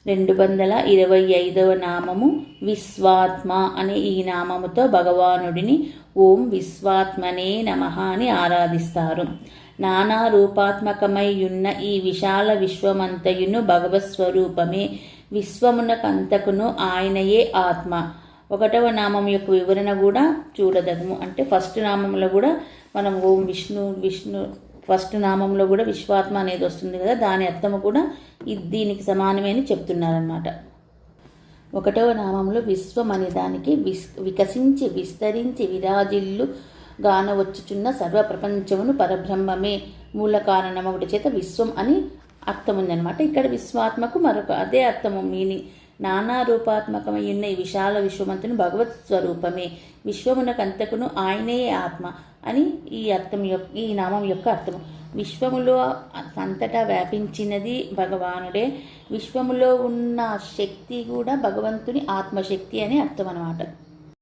225వ నామము విశ్వాత్మ అనే ఈ నామముతో భగవానుడిని ఓం విశ్వాత్మనే నమః అని ఆరాధిస్తారు. నానా రూపాత్మకమై ఉన్న ఈ విశాల విశ్వమంతయును భగవత్ స్వరూపమే. విశ్వమునకంతకును ఆయనయే ఆత్మ. 1వ నామం యొక్క వివరణ కూడా చూడదగము. అంటే ఫస్ట్ నామంలో కూడా మనం ఓం విష్ణు ఫస్ట్ నామంలో కూడా విశ్వాత్మ అనేది వస్తుంది కదా, దాని అర్థము కూడా దీనికి సమానమే అని చెప్తున్నారన్నమాట. 1వ నామంలో విశ్వం అనే దానికి వికసించి విస్తరించి విరాజిల్లు గానవచ్చుచున్న సర్వప్రపంచమును పరబ్రహ్మమే మూల కారణమొకటి చేత విశ్వం అని అర్థం ఉందన్నమాట. ఇక్కడ విశ్వాత్మకు మరొక అదే అర్థము మీనింగ్. నానా రూపాత్మకమై ఉన్న ఈ విశాల విశ్వమంతుని భగవత్ స్వరూపమే. విశ్వమునకంతకును ఆయనే ఆత్మ అని ఈ నామం యొక్క అర్థము. విశ్వములో అంతటా వ్యాపించినది భగవానుడే. విశ్వములో ఉన్న శక్తి కూడా భగవంతుని ఆత్మశక్తి అని అర్థం అన్నమాట.